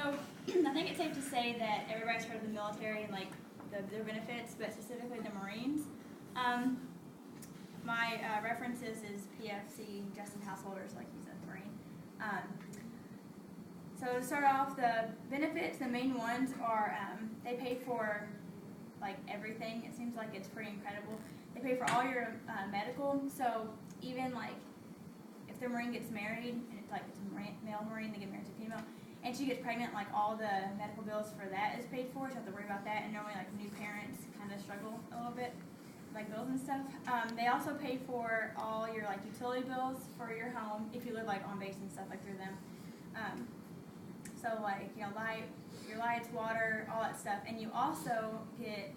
I think it's safe to say that everybody's heard of the military and like their benefits, but specifically the Marines. My references is PFC, Justin Householders, like he's a Marine. So to start off, the benefits, the main ones are they pay for like everything. It seems like it's pretty incredible. They pay for all your medical. So even like if the Marine gets married, and it's a male Marine, they get married to a female, and she gets pregnant, like all the medical bills for that is paid for. So you don't have to worry about that. And normally like new parents kind of struggle a little bit, like bills and stuff. They also pay for all your like utility bills for your home if you live like on base and stuff like through them. So like your lights, water, all that stuff, and you also get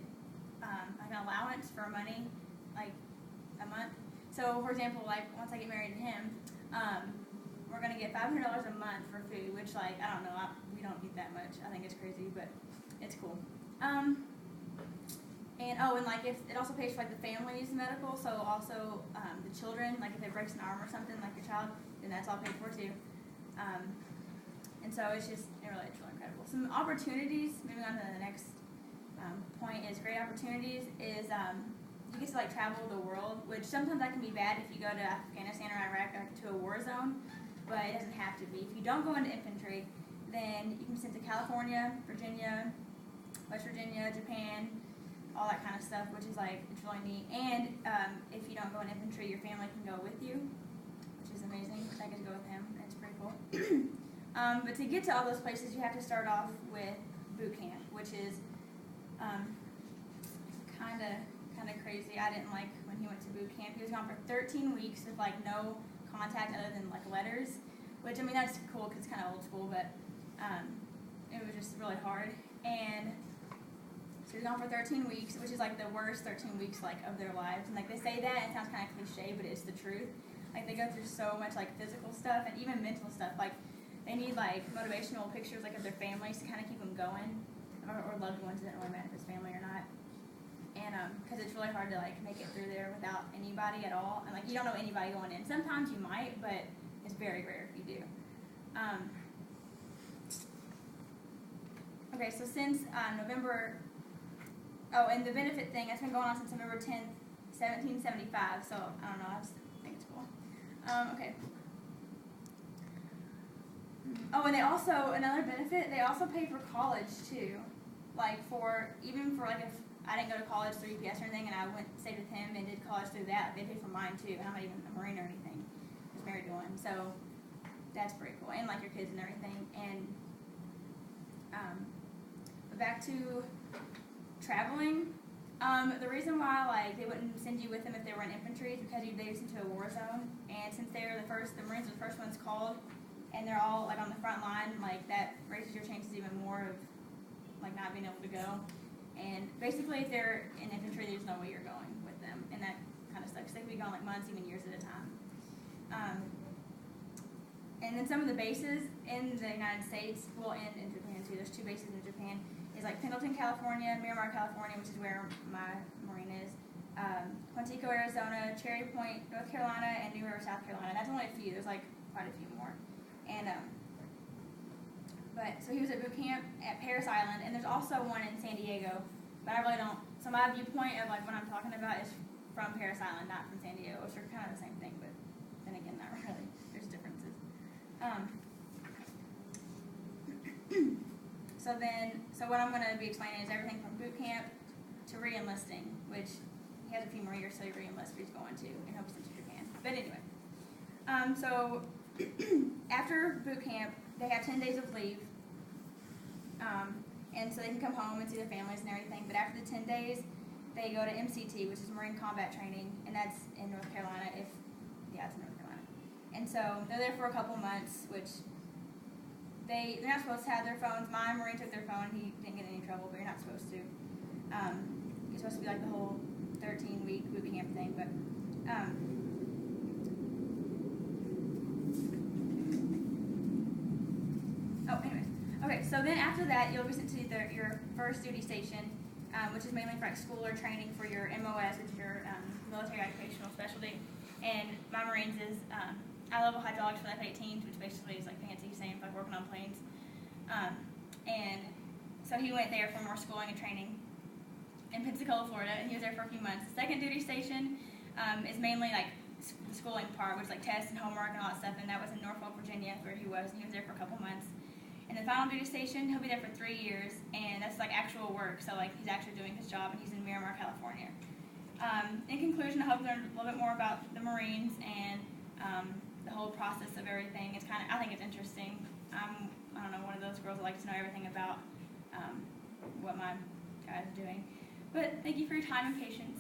like an allowance for money, like a month. So for example, like once I get married to him, we're gonna get $500 a month for food, which like I don't know, we don't eat that much. I think it's crazy, but it's cool. And like if it also pays for like the family's medical, so also the children, like if it breaks an arm or something, like your child, then that's all paid for too. And so it's really incredible. Some opportunities, moving on to the next point, is great opportunities is you get to like travel the world, which sometimes that can be bad if you go to Afghanistan or Iraq or to a war zone, but it doesn't have to be. If you don't go into infantry, then you can be sent to California, Virginia, West Virginia, Japan, all that kind of stuff, which is like, it's really neat. And if you don't go in infantry, your family can go with you, which is amazing. I get to go with him. It's pretty cool. But to get to all those places, you have to start off with boot camp, which is kind of crazy. I didn't like when he went to boot camp. He was gone for 13 weeks with like no contact other than like letters, which I mean that's cool because it's kind of old school, but it was just really hard. And so he was gone for 13 weeks, which is like the worst 13 weeks like of their lives. And like they say that, and it sounds kind of cliche, but it's the truth. Like they go through so much like physical stuff and even mental stuff. Like they need like motivational pictures like of their families to kind of keep them going, or loved ones. It doesn't really matter if it's family or not. And because it's really hard to like make it through there without anybody at all, and like you don't know anybody going in. Sometimes you might, but it's very rare if you do. Okay, so since November, and the benefit thing that's been going on since November 10th, 1775. So I don't know, I just think it's cool. Okay. Oh, and they also, another benefit, they also pay for college too. Like even for like if I didn't go to college through UPS or anything and I stayed with him and did college through that, they paid for mine too. And I'm not even a Marine or anything. I was married to one. So that's pretty cool. And like your kids and everything. And back to traveling. The reason why like they wouldn't send you with them if they were in infantry is because they was into a war zone. And since they were the Marines were the first ones called, and they're all like on the front line, like that raises your chances even more of like not being able to go. And basically, if they're in infantry, there's no way you're going with them, and that kind of sucks. They could be gone like months, even years at a time. And then some of the bases in the United States, well, and in Japan too. There's 2 bases in Japan. Is like Pendleton, California, Miramar, California, which is where my Marine is. Quantico, Arizona, Cherry Point, North Carolina, and New River, South Carolina. That's only a few. There's like quite a few more. And but so he was at boot camp at Parris Island, and there's also one in San Diego. But I really don't. So my viewpoint of like what I'm talking about is from Parris Island, not from San Diego, which are kind of the same thing, but then again, not really. There's differences. So what I'm going to be explaining is everything from boot camp to re-enlisting, which he has a few more years till he re-enlists, but he's going to in hopes to Japan. But anyway, so after boot camp, they have 10 days of leave, and so they can come home and see their families and everything. But after the 10 days, they go to MCT, which is Marine Combat Training, and that's in North Carolina. It's in North Carolina. And so they're there for a couple months, which they're not supposed to have their phones. My Marine took their phone. He didn't get in any trouble, but you're not supposed to. It's supposed to be like the whole 13-week boot camp thing, but anyways. Okay, so then after that, you'll be sent to your first duty station, which is mainly for like school or training for your MOS, which is your military occupational specialty. And my Marines is high-level hydraulics for the F-18s, which basically is like fancy saying like working on planes. and so he went there for more schooling and training in Pensacola, Florida, and he was there for a few months. The second duty station is mainly like the schooling part, which is like tests and homework and all that stuff, and that was in Norfolk, Virginia, where he was, and he was there for a couple months. And the final duty station, he'll be there for 3 years, and that's like actual work, so like he's actually doing his job, and he's in Miramar, California. In conclusion, I hope you learned a little bit more about the Marines and the whole process of everything. It's I think it's interesting. I don't know, one of those girls that likes to know everything about what my guy is doing. But thank you for your time and patience.